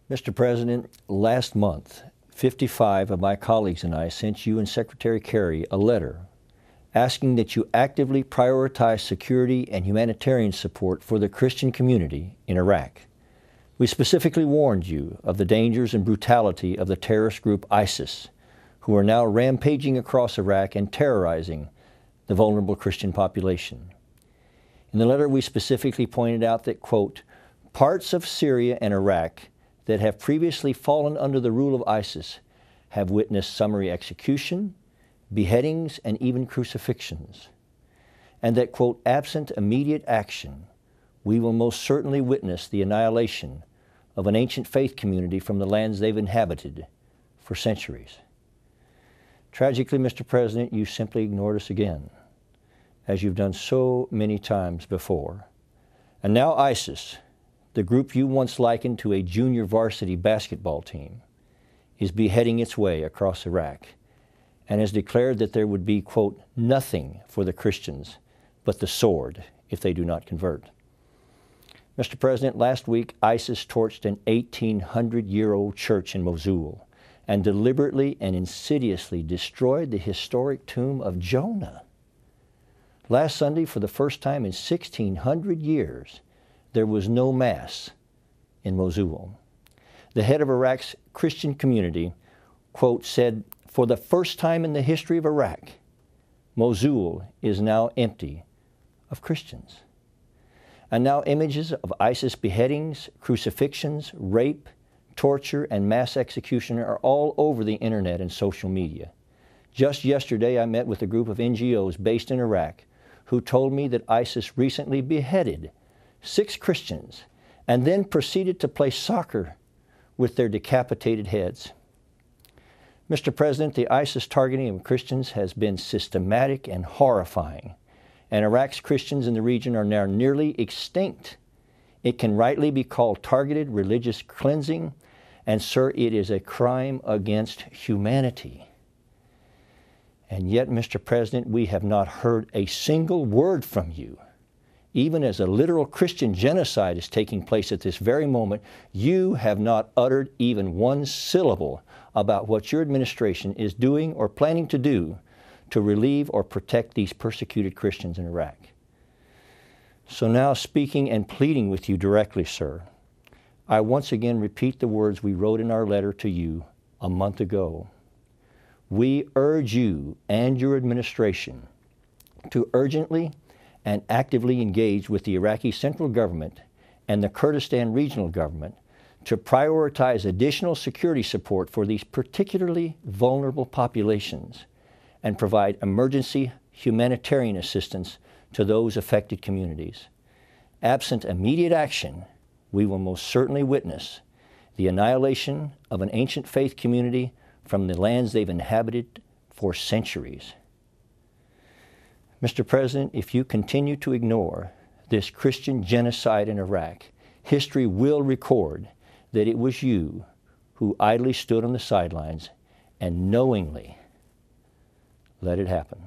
Mr. President, last month, 55 of my colleagues and I sent you and Secretary Kerry a letter asking that you actively prioritize security and humanitarian support for the Christian community in Iraq. We specifically warned you of the dangers and brutality of the terrorist group ISIS, who are now rampaging across Iraq and terrorizing the vulnerable Christian population. In the letter, we specifically pointed out that, quote, parts of Syria and Iraq that have previously fallen under the rule of ISIS have witnessed summary execution, beheadings, and even crucifixions. And that, quote, absent immediate action, we will most certainly witness the annihilation of an ancient faith community from the lands they've inhabited for centuries. Tragically, Mr. President, you simply ignored us again, as you've done so many times before. And now ISIS, the group you once likened to a junior varsity basketball team, is beheading its way across Iraq and has declared that there would be, quote, nothing for the Christians but the sword if they do not convert. Mr. President, last week ISIS torched an 1,800-year-old church in Mosul and deliberately and insidiously destroyed the historic tomb of Jonah. Last Sunday, for the first time in 1,600 years, there was no Mass in Mosul. The head of Iraq's Christian community, quote, said, for the first time in the history of Iraq, Mosul is now empty of Christians. And now images of ISIS beheadings, crucifixions, rape, torture, and mass execution are all over the internet and social media. Just yesterday, I met with a group of NGOs based in Iraq who told me that ISIS recently beheaded 6 Christians and then proceeded to play soccer with their decapitated heads. Mr. President, the ISIS targeting of Christians has been systematic and horrifying, and Iraq's Christians in the region are now nearly extinct. It can rightly be called targeted religious cleansing, and sir, it is a crime against humanity. And yet, Mr. President, we have not heard a single word from you. Even as a literal Christian genocide is taking place at this very moment, you have not uttered even one syllable about what your administration is doing or planning to do to relieve or protect these persecuted Christians in Iraq. So now, speaking and pleading with you directly, sir, I once again repeat the words we wrote in our letter to you a month ago. We urge you and your administration to urgently and actively engage with the Iraqi central government and the Kurdistan regional government to prioritize additional security support for these particularly vulnerable populations and provide emergency humanitarian assistance to those affected communities. Absent immediate action, we will most certainly witness the annihilation of an ancient faith community from the lands they've inhabited for centuries. Mr. President, if you continue to ignore this Christian genocide in Iraq, history will record that it was you who idly stood on the sidelines and knowingly let it happen.